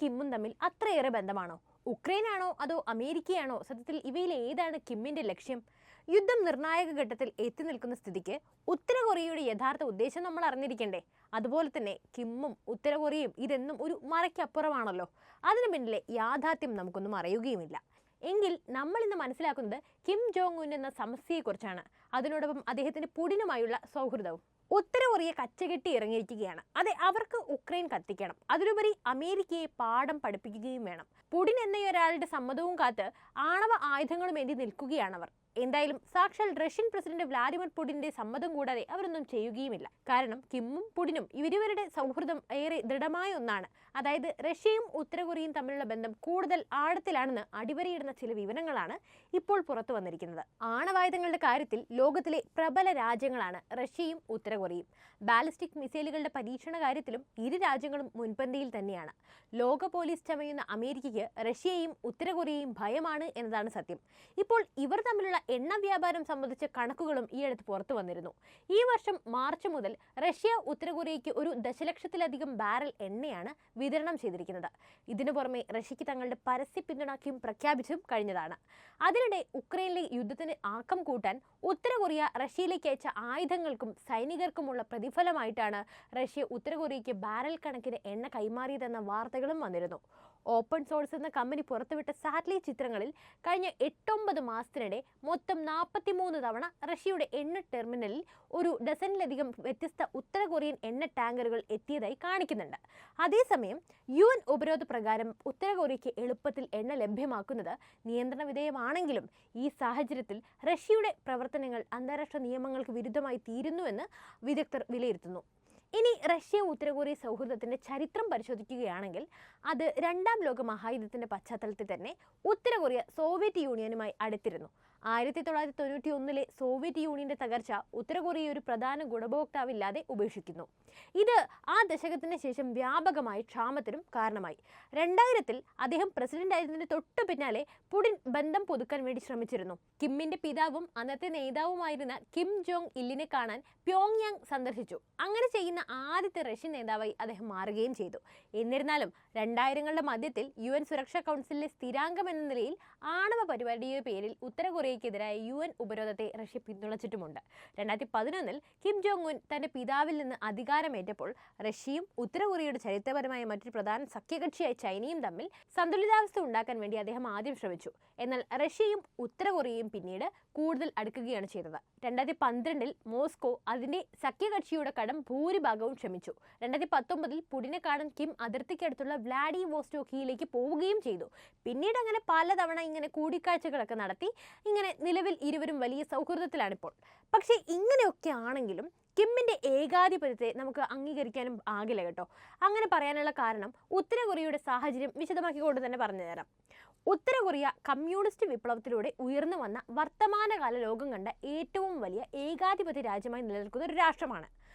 കിമ്മും തമ്മിൽ അത്രയേറെ ബന്ധമാണോ? ഉക്രൈനാണോ അതോ അമേരിക്കയാണോ? സത്യത്തിൽ ഇവയിൽ ഏതാണ് കിമ്മിന്റെ ലക്ഷ്യം? യുദ്ധം നിർണായക ഘട്ടത്തിൽ എത്തി നിൽക്കുന്ന സ്ഥിതിക്ക് ഉത്തര കൊറിയയുടെ യഥാർത്ഥ ഉദ്ദേശം നമ്മൾ അറിഞ്ഞിരിക്കണ്ടേ? അതുപോലെ തന്നെ കിമ്മും ഉത്തര കൊറിയയും ഇതെന്നും ഒരു മറയ്ക്കപ്പുറമാണല്ലോ. അതിനു പിന്നിലെ യാഥാർത്ഥ്യം നമുക്കൊന്നും അറിയുകയുമില്ല. എങ്കിൽ നമ്മൾ ഇന്ന് മനസ്സിലാക്കുന്നത് കിം ജോങ് ഉൻ എന്ന സമസ്യയെക്കുറിച്ചാണ്. അതിനോടൊപ്പം അദ്ദേഹത്തിന്റെ പുടിനുമായുള്ള സൗഹൃദവും. ഉത്തര കൊറിയ കച്ചകെട്ടി ഇറങ്ങിയിരിക്കുകയാണ്. അതെ, അവർക്ക് ഉക്രൈൻ കത്തിക്കണം. അതിലുപരി അമേരിക്കയെ പാഠം പഠിപ്പിക്കുകയും വേണം. പുടിൻ എന്നയൊരാളുടെ സമ്മതവും കാത്ത് ആണവ ആയുധങ്ങളും ഏന്തി നിൽക്കുകയാണവർ. എന്തായാലും സാക്ഷാൽ റഷ്യൻ പ്രസിഡന്റ് വ്ലാഡിമിർ പുടിന്റെ സമ്മതം കൂടാതെ അവരൊന്നും ചെയ്യുകയുമില്ല. കാരണം കിമ്മും പുടിനും ഇരുവരുടെ സൗഹൃദം ഏറെ ദൃഢമായ ഒന്നാണ്. അതായത് റഷ്യയും ഉത്തര കൊറിയയും തമ്മിലുള്ള ബന്ധം കൂടുതൽ ആഴത്തിലാണെന്ന് അടിവരയിടുന്ന ചില വിവരങ്ങളാണ് ഇപ്പോൾ പുറത്തു വന്നിരിക്കുന്നത്. ആണവായുധങ്ങളുടെ കാര്യത്തിൽ ലോകത്തിലെ പ്രബല രാജ്യങ്ങളാണ് റഷ്യയും ഉത്തര കൊറിയയും. ബാലിസ്റ്റിക് മിസൈലുകളുടെ പരീക്ഷണ കാര്യത്തിലും ഇരു രാജ്യങ്ങളും മുൻപന്തിയിൽ തന്നെയാണ്. ലോക പോലീസ് ചമയുന്ന അമേരിക്കയ്ക്ക് റഷ്യയെയും ഉത്തര കൊറിയയും ഭയമാണ് എന്നതാണ് സത്യം. ഇപ്പോൾ ഇവർ തമ്മിലുള്ള എണ്ണ വ്യാപാരം സംബന്ധിച്ച കണക്കുകളും ഈയടുത്ത് പുറത്തു വന്നിരുന്നു. ഈ വർഷം മാർച്ച് മുതൽ റഷ്യ ഉത്തര കൊറിയയ്ക്ക് 1 ദശലക്ഷത്തിലധികം ബാരൽ എണ്ണയാണ് വിതരണം ചെയ്തിരിക്കുന്നത്. ഇതിനു പുറമെ റഷ്യയ്ക്ക് തങ്ങളുടെ പരസ്യ പിന്തുണയ്ക്കും പ്രഖ്യാപിച്ചും കഴിഞ്ഞതാണ്. അതിനിടെ ഉക്രൈനിലെ യുദ്ധത്തിന് ആക്കം കൂട്ടാൻ ഉത്തര കൊറിയ റഷ്യയിലേക്ക് അയച്ച ആയുധങ്ങൾക്കും സൈനികർക്കുമുള്ള പ്രതിഫലമായിട്ടാണ് റഷ്യ ഉത്തര കൊറിയയ്ക്ക് ബാരൽ കണക്കിന് എണ്ണ കൈമാറിയതെന്ന വാർത്തകളും വന്നിരുന്നു. ഓപ്പൺ സോഴ്സ് എന്ന കമ്പനി പുറത്തുവിട്ട സാറ്റലൈറ്റ് ചിത്രങ്ങളിൽ കഴിഞ്ഞ 8-9 മാസത്തിനിടെ മൊത്തം 43 തവണ റഷ്യയുടെ എണ്ണ ടെർമിനലിൽ 1 ഡസനിലധികം വ്യത്യസ്ത ഉത്തര കൊറിയൻ എണ്ണ ടാങ്കറുകൾ എത്തിയതായി കാണിക്കുന്നുണ്ട്. അതേസമയം UN ഉപരോധ പ്രകാരം ഉത്തര കൊറിയയ്ക്ക് എളുപ്പത്തിൽ എണ്ണ ലഭ്യമാക്കുന്നത് നിയന്ത്രണ വിധേയമാണെങ്കിലും ഈ സാഹചര്യത്തിൽ റഷ്യയുടെ പ്രവർത്തനങ്ങൾ അന്താരാഷ്ട്ര നിയമങ്ങൾക്ക് വിരുദ്ധമായി തീരുന്നുവെന്ന് വിദഗ്ധർ വിലയിരുത്തുന്നു. ഇനി റഷ്യ ഉത്തര കൊറിയ സൗഹൃദത്തിന്റെ ചരിത്രം പരിശോധിക്കുകയാണെങ്കിൽ അത് 2ാം ലോക മഹായുദ്ധത്തിന്റെ പശ്ചാത്തലത്തിൽ തന്നെ ഉത്തര കൊറിയ സോവിയറ്റ് യൂണിയനുമായി അടുത്തിരുന്നു. 1991 സോവിയറ്റ് യൂണിയന്റെ തകർച്ച ഉത്തര കൊറിയ ഒരു പ്രധാന ഗുണഭോക്താവില്ലാതെ ഉപേക്ഷിക്കുന്നു. ഇത് ആ ദശകത്തിന് ശേഷം വ്യാപകമായി ക്ഷാമത്തിനും കാരണമായി. 2000 അദ്ദേഹം പ്രസിഡന്റ് ആയതിന് തൊട്ടു പിന്നാലെ പുടിൻ ബന്ധം പുതുക്കാൻ വേണ്ടി ശ്രമിച്ചിരുന്നു. കിമ്മിന്റെ പിതാവും അന്നത്തെ നേതാവുമായിരുന്ന കിം ജോങ് ഇല്ലിനെ കാണാൻ പ്യോങ്യാങ് സന്ദർശിച്ചു. അങ്ങനെ ചെയ്യുന്ന ആദ്യത്തെ റഷ്യൻ നേതാവായി അദ്ദേഹം മാറുകയും ചെയ്തു. എന്നിരുന്നാലും 2000കളുടെ മധ്യത്തിൽ UN സുരക്ഷാ കൗൺസിലിലെ സ്ഥിരാംഗം എന്ന നിലയിൽ ആണവ പരിപാടിയുടെ പേരിൽ ഉത്തര കൊറിയയ്ക്കെതിരായ UN ഉപരോധത്തെ റഷ്യ പിന്തുണച്ചിട്ടുമുണ്ട്. 2011 കിം ജോങ് ഉൻ തന്റെ പിതാവിൽ നിന്ന് അധികാരമേറ്റപ്പോൾ റഷ്യയും ഉത്തര കൊറിയയുടെ ചരിത്രപരമായ മറ്റൊരു പ്രധാന സഖ്യകക്ഷിയായ ചൈനയും തമ്മിൽ സന്തുലിതാവസ്ഥ ഉണ്ടാക്കാൻ വേണ്ടി അദ്ദേഹം ആദ്യം ശ്രമിച്ചു. എന്നാൽ റഷ്യയും ഉത്തര കൊറിയയും പിന്നീട് കൂടുതൽ അടുക്കുകയാണ് ചെയ്തത്. 2012 മോസ്കോ അതിന്റെ സഖ്യകക്ഷിയുടെ കടം ഭൂരിഭാഗവും ക്ഷമിച്ചു. 2019 പുടിനെ കാണാൻ കിം അതിർത്തിക്കടുത്തുള്ള വ്ലാഡിവോസ്റ്റോക്കിയിലേക്ക് പോവുകയും ചെയ്തു. പിന്നീട് അങ്ങനെ പലതവണ ഇങ്ങനെ കൂടിക്കാഴ്ചകളൊക്കെ നടത്തി ഇങ്ങനെ നിലവിൽ ഇരുവരും വലിയ സൗഹൃദത്തിലാണിപ്പോൾ. പക്ഷേ ഇങ്ങനെയൊക്കെ ആണെങ്കിലും കിമ്മിന്റെ ഏകാധിപത്യത്തെ നമുക്ക് അംഗീകരിക്കാനും ആകില്ല കേട്ടോ. അങ്ങനെ പറയാനുള്ള കാരണം ഉത്തര കൊറിയയുടെ സാഹചര്യം വിശദമാക്കിക്കൊണ്ട് തന്നെ പറഞ്ഞുതരാം. ഉത്തര കൊറിയ കമ്മ്യൂണിസ്റ്റ് വിപ്ലവത്തിലൂടെ ഉയർന്നു വന്ന വർത്തമാനകാല ലോകം കണ്ട ഏറ്റവും വലിയ ഏകാധിപത്യ രാജ്യമായി നിലനിൽക്കുന്ന ഒരു രാഷ്ട്രമാണ്.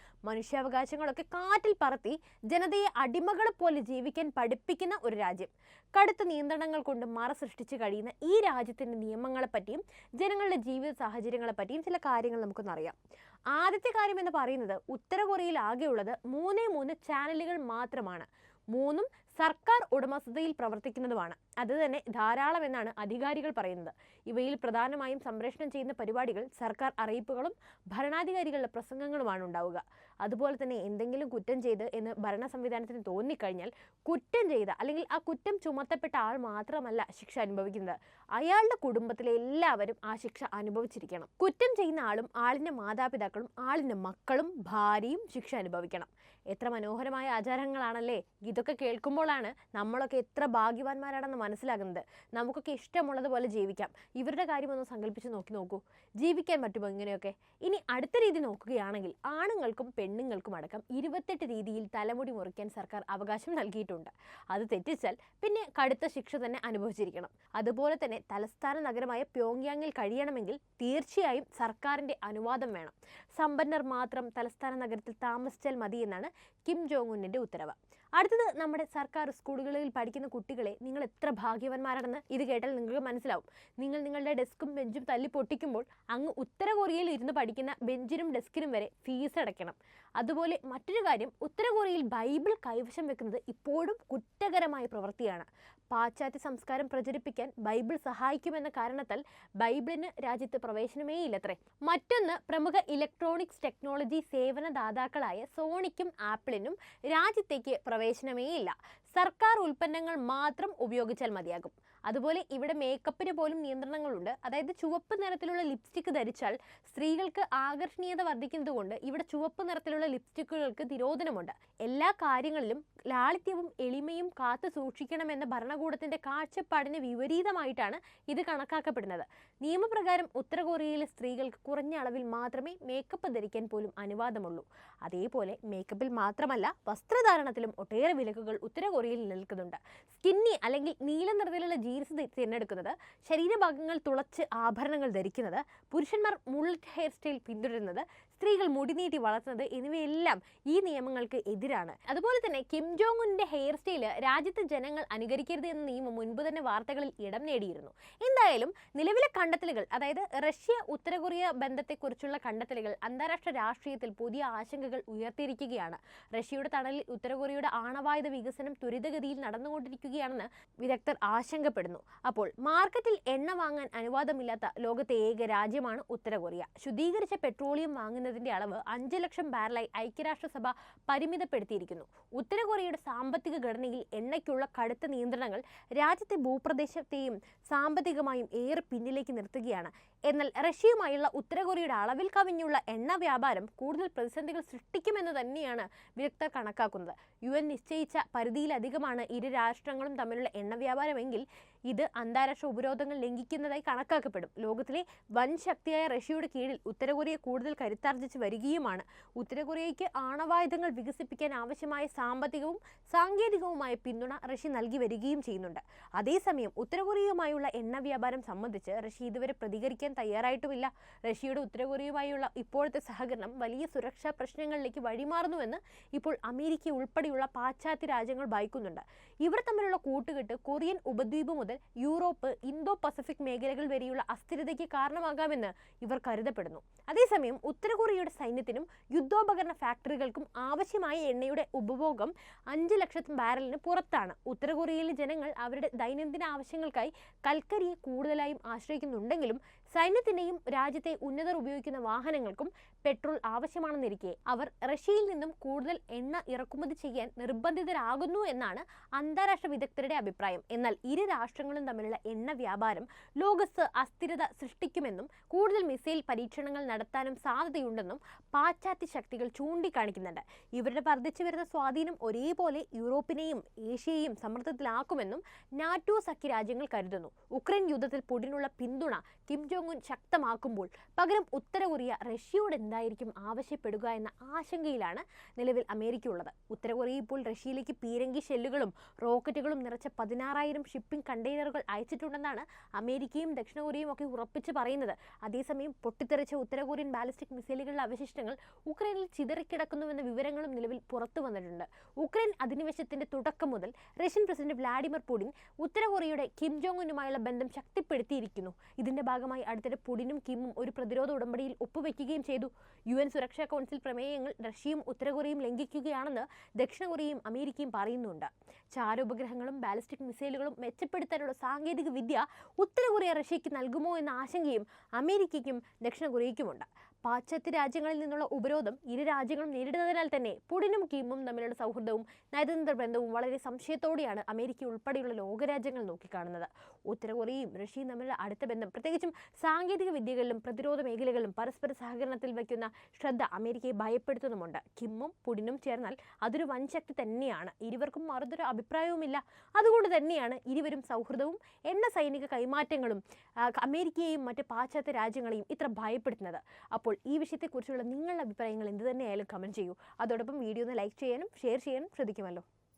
മനുഷ്യാവകാശങ്ങളൊക്കെ കാറ്റിൽ പറത്തി ജനതയെ അടിമകളെ പോലെ ജീവിക്കാൻ പഠിപ്പിക്കുന്ന ഒരു രാജ്യം. കടുത്ത നിയന്ത്രണങ്ങൾ കൊണ്ട് മറ സൃഷ്ടിച്ച് കഴിയുന്ന ഈ രാജ്യത്തിൻ്റെ നിയമങ്ങളെപ്പറ്റിയും ജനങ്ങളുടെ ജീവിത സാഹചര്യങ്ങളെപ്പറ്റിയും ചില കാര്യങ്ങൾ നമുക്കൊന്നറിയാം. ആദ്യത്തെ കാര്യം എന്ന് പറയുന്നത് ഉത്തര കൊറിയയിൽ ആകെയുള്ളത് 3 ചാനലുകൾ മാത്രമാണ്. 3ഉം സർക്കാർ ഉടമസ്ഥതയിൽ പ്രവർത്തിക്കുന്നതുമാണ്. അത് തന്നെ ധാരാളം എന്നാണ് അധികാരികൾ പറയുന്നത്. ഇവയിൽ പ്രധാനമായും സംപ്രേഷണം ചെയ്യുന്ന പരിപാടികൾ സർക്കാർ അറിയിപ്പുകളും ഭരണാധികാരികളുടെ പ്രസംഗങ്ങളുമാണ് ഉണ്ടാവുക. അതുപോലെ തന്നെ എന്തെങ്കിലും കുറ്റം ചെയ്ത് എന്ന് ഭരണ സംവിധാനത്തിന് തോന്നിക്കഴിഞ്ഞാൽ കുറ്റം ചെയ്ത അല്ലെങ്കിൽ ആ കുറ്റം ചുമത്തപ്പെട്ട ആൾ മാത്രമല്ല ശിക്ഷ അനുഭവിക്കുന്നത്, അയാളുടെ കുടുംബത്തിലെ എല്ലാവരും ആ ശിക്ഷ അനുഭവിച്ചിരിക്കണം. കുറ്റം ചെയ്യുന്ന ആളും ആളിൻ്റെ മാതാപിതാക്കളും ആളിൻ്റെ മക്കളും ഭാര്യയും ശിക്ഷ അനുഭവിക്കണം. എത്ര മനോഹരമായ ആചാരങ്ങളാണല്ലേ! ഇതൊക്കെ കേൾക്കുമ്പോഴാണ് നമ്മളൊക്കെ എത്ര ഭാഗ്യവാന്മാരാണെന്ന് മനസ്സിലാകുന്നത്. നമുക്കൊക്കെ ഇഷ്ടമുള്ളതുപോലെ ജീവിക്കാം. ഇവരുടെ കാര്യമൊന്ന് സങ്കല്പിച്ച് നോക്കൂ, ജീവിക്കാൻ പറ്റുമോ ഇങ്ങനെയൊക്കെ? ഇനി അടുത്ത രീതി നോക്കുകയാണെങ്കിൽ ആണുങ്ങൾക്കും പെണ്ണുങ്ങൾക്കും അടക്കം 28 രീതിയിൽ തലമുടി മുറിക്കാൻ സർക്കാർ അവകാശം നൽകിയിട്ടുണ്ട്. അത് തെറ്റിച്ചാൽ പിന്നെ കടുത്ത ശിക്ഷ തന്നെ അനുഭവിച്ചിരിക്കണം. അതുപോലെ തന്നെ തലസ്ഥാന നഗരമായ പ്യോങ്യാങ്ങിൽ കഴിയണമെങ്കിൽ തീർച്ചയായും സർക്കാരിൻ്റെ അനുവാദം വേണം. സമ്പന്നർ മാത്രം തലസ്ഥാന നഗരത്തിൽ താമസിച്ചാൽ മതി എന്നാണ് കിം ജോങ് ഉന്നിൻ്റെ ഉത്തരവ്. അടുത്തത് നമ്മുടെ സർക്കാർ സ്കൂളുകളിൽ പഠിക്കുന്ന കുട്ടികളെ നിങ്ങൾ എത്ര ഭാഗ്യവാന്മാരാണെന്ന് ഇത് കേട്ടാൽ നിങ്ങൾക്ക് മനസ്സിലാവും. നിങ്ങൾ നിങ്ങളുടെ ഡെസ്കും ബെഞ്ചും തല്ലി പൊട്ടിക്കുമ്പോൾ അങ്ങ് ഉത്തര കൊറിയയിൽ ഇരുന്ന് പഠിക്കുന്ന ബെഞ്ചിനും ഡെസ്കിനും വരെ ഫീസ് അടയ്ക്കണം. അതുപോലെ മറ്റൊരു കാര്യം, ഉത്തര കൊറിയയിൽ ബൈബിൾ കൈവശം വെക്കുന്നത് ഇപ്പോഴും കുറ്റകരമായ പ്രവൃത്തിയാണ്. പാശ്ചാത്യ സംസ്കാരം പ്രചരിപ്പിക്കാൻ ബൈബിൾ സഹായിക്കുമെന്ന കാരണത്താൽ ബൈബിളിന് രാജ്യത്ത് പ്രവേശനമേ ഇല്ലത്രേ. മറ്റൊന്ന്, പ്രമുഖ ഇലക്ട്രോണിക്സ് ടെക്നോളജി സേവനദാതാക്കളായ സോണിക്കും ആപ്പിളിനും രാജ്യത്തേക്ക് പ്രവേശനമേ ഇല്ല. സർക്കാർ ഉൽപ്പന്നങ്ങൾ മാത്രം ഉപയോഗിച്ചാൽ മതിയാകും. അതുപോലെ ഇവിടെ മേക്കപ്പിന് പോലും നിയന്ത്രണങ്ങളുണ്ട്. അതായത് ചുവപ്പ് നിറത്തിലുള്ള ലിപ്സ്റ്റിക് ധരിച്ചാൽ സ്ത്രീകൾക്ക് ആകർഷണീയത വർദ്ധിക്കുന്നതുകൊണ്ട് ഇവിടെ ചുവപ്പ് നിറത്തിലുള്ള ലിപ്സ്റ്റിക്കുകൾക്ക് നിരോധനമുണ്ട്. എല്ലാ കാര്യങ്ങളിലും ലാളിത്യവും എളിമയും കാത്തു സൂക്ഷിക്കണമെന്ന ഭരണകൂടത്തിന്റെ കാഴ്ചപ്പാടിന് വിപരീതമായിട്ടാണ് ഇത് കണക്കാക്കപ്പെടുന്നത്. നിയമപ്രകാരം ഉത്തര കൊറിയയിലെ സ്ത്രീകൾക്ക് കുറഞ്ഞ അളവിൽ മാത്രമേ മേക്കപ്പ് ധരിക്കാൻ പോലും അനുവാദമുള്ളൂ. അതേപോലെ മേക്കപ്പിൽ മാത്രമല്ല വസ്ത്രധാരണത്തിലും ഒട്ടേറെ വിലക്കുകൾ ഉത്തര കൊറിയയിൽ നിൽക്കുന്നുണ്ട്. സ്കിന്നി അല്ലെങ്കിൽ നീല നിറത്തിലുള്ള ജീൻസ് തിരഞ്ഞെടുക്കുന്നത്, ശരീരഭാഗങ്ങൾ തുളച്ച് ആഭരണങ്ങൾ ധരിക്കുന്നത്, പുരുഷന്മാർ മുള്ളറ്റ് ഹെയർ സ്റ്റൈൽ പിന്തുടരുന്നത്, സ്ത്രീകൾ മുടി നീട്ടി വളർത്തുന്നത് എന്നിവയെല്ലാം ഈ നിയമങ്ങൾക്ക് എതിരാണ്. അതുപോലെ തന്നെ കിം ജോങ് ഉന്നിന്റെ ഹെയർ സ്റ്റൈല് രാജ്യത്തെ ജനങ്ങൾ അനുകരിക്കരുത് എന്ന നിയമം മുൻപ് തന്നെ വാർത്തകളിൽ ഇടം നേടിയിരുന്നു. എന്തായാലും നിലവിലെ കണ്ടെത്തലുകൾ, അതായത് റഷ്യ ഉത്തര കൊറിയ ബന്ധത്തെക്കുറിച്ചുള്ള കണ്ടെത്തലുകൾ അന്താരാഷ്ട്ര രാഷ്ട്രീയത്തിൽ പുതിയ ആശങ്കകൾ ഉയർത്തിയിരിക്കുകയാണ്. റഷ്യയുടെ തണലിൽ ഉത്തര കൊറിയയുടെ ആണവായുധ വികസനം ത്വരിതഗതിയിൽ നടന്നുകൊണ്ടിരിക്കുകയാണെന്ന് വിദഗ്ധർ ആശങ്കപ്പെടുന്നു. അപ്പോൾ മാർക്കറ്റിൽ എണ്ണ വാങ്ങാൻ അനുവാദമില്ലാത്ത ലോകത്തെ ഏക രാജ്യമാണ് ഉത്തര കൊറിയ. ശുദ്ധീകരിച്ച പെട്രോളിയം വാങ്ങുന്നതിന്റെ അളവ് 5 ലക്ഷം ബാരലായി ഐക്യരാഷ്ട്രസഭ പരിമിതപ്പെടുത്തിയിരിക്കുന്നു. ഉത്തര കൊറിയയുടെ സാമ്പത്തിക ഘടനയിൽ എണ്ണയ്ക്കുള്ള കടുത്ത നിയന്ത്രണങ്ങൾ രാജ്യത്തെ ഭൂപ്രദേശത്തെയും സാമ്പത്തികമായും ഏറെ പിന്നിലേക്ക് നിർത്തുകയാണ്. എന്നാൽ റഷ്യയുമായുള്ള ഉത്തര കൊറിയയുടെ അളവിൽ കവിഞ്ഞുള്ള എണ്ണ വ്യാപാരം കൂടുതൽ പ്രതിസന്ധികൾ സൃഷ്ടിക്കുമെന്ന് തന്നെയാണ് വിദഗ്ധർ കണക്കാക്കുന്നത്. UN നിശ്ചയിച്ച പരിധിയിലധികമാണ് ഇരു രാഷ്ട്രങ്ങളും തമ്മിലുള്ള എണ്ണ വ്യാപാരമെങ്കിൽ ഇത് അന്താരാഷ്ട്ര ഉപരോധങ്ങൾ ലംഘിക്കുന്നതായി കണക്കാക്കപ്പെടും. ലോകത്തിലെ വൻ ശക്തിയായ റഷ്യയുടെ കീഴിൽ ഉത്തര കൊറിയ കൂടുതൽ കരുത്താർജിച്ച് വരികയുമാണ്. ഉത്തര കൊറിയയ്ക്ക് ആണവായുധങ്ങൾ വികസിപ്പിക്കാൻ ആവശ്യമായ സാമ്പത്തികവും സാങ്കേതികവുമായ പിന്തുണ റഷ്യ നൽകി വരികയും ചെയ്യുന്നുണ്ട്. അതേസമയം ഉത്തര കൊറിയയുമായുള്ള എണ്ണ വ്യാപാരം സംബന്ധിച്ച് റഷ്യ ഇതുവരെ പ്രതികരിക്കാൻ തയ്യാറായിട്ടുമില്ല. റഷ്യയുടെ ഉത്തര കൊറിയയുമായുള്ള ഇപ്പോഴത്തെ സഹകരണം വലിയ സുരക്ഷാ പ്രശ്നങ്ങളിലേക്ക് വഴിമാറുന്നുവെന്ന് ഇപ്പോൾ അമേരിക്ക ഉൾപ്പെടെയുള്ള പാശ്ചാത്യ രാജ്യങ്ങൾ ഭയക്കുന്നുണ്ട്. ഇവർ തമ്മിലുള്ള കൂട്ടുകെട്ട് കൊറിയൻ ഉപദ്വീപ് മുതൽ യൂറോപ്പ്, ഇന്തോ പസഫിക് മേഖലകൾ വരെയുള്ള അസ്ഥിരതയ്ക്ക് കാരണമാകാമെന്ന് ഇവർ കരുതപ്പെടുന്നു. അതേസമയം ഉത്തര കൊറിയയുടെ സൈന്യത്തിനും യുദ്ധോപകരണ ഫാക്ടറികൾക്കും ആവശ്യമായ എണ്ണയുടെ ഉപഭോഗം 5 ലക്ഷം ബാരലിന് പുറത്താണ്. ഉത്തര കൊറിയയിലെ ജനങ്ങൾ അവരുടെ ദൈനംദിന ആവശ്യങ്ങൾക്കായി കൽക്കരിയെ കൂടുതലായും ആശ്രയിക്കുന്നുണ്ടെങ്കിലും സൈന്യത്തിന്റെയും രാജ്യത്തെ ഉന്നതർ ഉപയോഗിക്കുന്ന വാഹനങ്ങൾക്കും പെട്രോൾ ആവശ്യമാണെന്നിരിക്കെ അവർ റഷ്യയിൽ നിന്നും കൂടുതൽ എണ്ണ ഇറക്കുമതി ചെയ്യാൻ നിർബന്ധിതരാകുന്നു എന്നാണ് അന്താരാഷ്ട്ര വിദഗ്ധരുടെ അഭിപ്രായം. എന്നാൽ ഇരു രാഷ്ട്രങ്ങളും തമ്മിലുള്ള എണ്ണ വ്യാപാരം ലോകത്ത് അസ്ഥിരത സൃഷ്ടിക്കുമെന്നും കൂടുതൽ മിസൈൽ പരീക്ഷണങ്ങൾ നടത്താനും സാധ്യതയുണ്ടെന്നും പാശ്ചാത്യ ശക്തികൾ ചൂണ്ടിക്കാണിക്കുന്നുണ്ട്. ഇവരുടെ വർദ്ധിച്ചു വരുന്ന സ്വാധീനം ഒരേപോലെ യൂറോപ്പിനെയും ഏഷ്യയെയും സമ്മർദ്ദത്തിലാക്കുമെന്നും നാറ്റോ സഖ്യരാജ്യങ്ങൾ കരുതുന്നു. ഉക്രൈൻ യുദ്ധത്തിൽ പുടിനുള്ള പിന്തുണ കിം ജോങ് ഉൻ ശക്തമാക്കുമ്പോൾ പകരം ഉത്തര കൊറിയ റഷ്യയോട് എന്തായിരിക്കും ആവശ്യപ്പെടുക എന്ന ആശങ്കയിലാണ് നിലവിൽ അമേരിക്ക ഉള്ളത്. ഉത്തര കൊറിയ ഇപ്പോൾ റഷ്യയിലേക്ക് പീരങ്കി ഷെല്ലുകളും റോക്കറ്റുകളും നിറച്ച 16,000 ഷിപ്പിംഗ് കണ്ടെയ്നറുകൾ അയച്ചിട്ടുണ്ടെന്നാണ് അമേരിക്കയും ദക്ഷിണ കൊറിയയും ഒക്കെ ഉറപ്പിച്ച് പറയുന്നത്. അതേസമയം പൊട്ടിത്തെറിച്ച ഉത്തര കൊറിയൻ ബാലിസ്റ്റിക് മിസൈലുകളുടെ അവശിഷ്ടങ്ങൾ ഉക്രൈനിൽ ചിതറിക്കിടക്കുന്നുവെന്ന വിവരങ്ങളും നിലവിൽ പുറത്തു വന്നിട്ടുണ്ട്. ഉക്രൈൻ അധിനിവേശത്തിന്റെ തുടക്കം മുതൽ റഷ്യൻ പ്രസിഡന്റ് വ്ളാഡിമിർ പുടിൻ ഉത്തര കൊറിയയുടെ കിം ജോങ് ഉന്നുമായുള്ള ബന്ധം ശക്തിപ്പെടുത്തിയിരിക്കുന്നു. ഇതിന്റെ ഭാഗമായി അടുത്തിടെ പുടിനും കിമ്മും ഒരു പ്രതിരോധ ഉടമ്പടിയിൽ ഒപ്പുവെക്കുകയും ചെയ്തു. UN സുരക്ഷാ കൗൺസിൽ പ്രമേയങ്ങൾ റഷ്യയും ഉത്തര കൊറിയയും ലംഘിക്കുകയാണെന്ന് ദക്ഷിണ കൊറിയയും അമേരിക്കയും പറയുന്നുണ്ട്. ചാരോപഗ്രഹങ്ങളും ബാലിസ്റ്റിക് മിസൈലുകളും മെച്ചപ്പെടുത്താനുള്ള സാങ്കേതിക വിദ്യ ഉത്തര കൊറിയ റഷ്യയ്ക്ക് നൽകുമോ എന്ന ആശങ്കയും അമേരിക്കയ്ക്കും ദക്ഷിണ കൊറിയയ്ക്കുമുണ്ട്. പാശ്ചാത്യ രാജ്യങ്ങളിൽ നിന്നുള്ള ഉപരോധം ഇരു രാജ്യങ്ങളും നേരിടുന്നതിനാൽ തന്നെ പുടിനും കിമ്മും തമ്മിലുള്ള സൗഹൃദവും നയതന്ത്ര ബന്ധവും വളരെ സംശയത്തോടെയാണ് അമേരിക്ക ഉൾപ്പെടെയുള്ള ലോകരാജ്യങ്ങൾ നോക്കിക്കാണുന്നത്. ഉത്തര കൊറിയയും റഷ്യയും തമ്മിലുള്ള അടുത്ത ബന്ധം, പ്രത്യേകിച്ചും സാങ്കേതിക വിദ്യകളിലും പ്രതിരോധ മേഖലകളിലും പരസ്പര സഹകരണത്തിൽ വയ്ക്കുന്ന ശ്രദ്ധ അമേരിക്കയെ ഭയപ്പെടുത്തുന്നുമുണ്ട്. കിമ്മും പുടിനും ചേർന്നാൽ അതൊരു വൻ ശക്തി തന്നെയാണ്. ഇരുവർക്കും മറുതൊരു അഭിപ്രായവുമില്ല. അതുകൊണ്ട് തന്നെയാണ് ഇരുവരും സൗഹൃദവും എണ്ണ സൈനിക കൈമാറ്റങ്ങളും അമേരിക്കയെയും മറ്റ് പാശ്ചാത്യ രാജ്യങ്ങളെയും ഇത്ര ഭയപ്പെടുത്തുന്നത്. അപ്പോൾ ഈ വിഷയത്തെക്കുറിച്ചുള്ള നിങ്ങളുടെ അഭിപ്രായങ്ങൾ എന്ത് തന്നെയായാലും കമൻറ്റ് ചെയ്യൂ. അതോടൊപ്പം വീഡിയോ ഒന്ന് ലൈക്ക് ചെയ്യാനും ഷെയർ ചെയ്യാനും ശ്രദ്ധിക്കുമല്ലോ.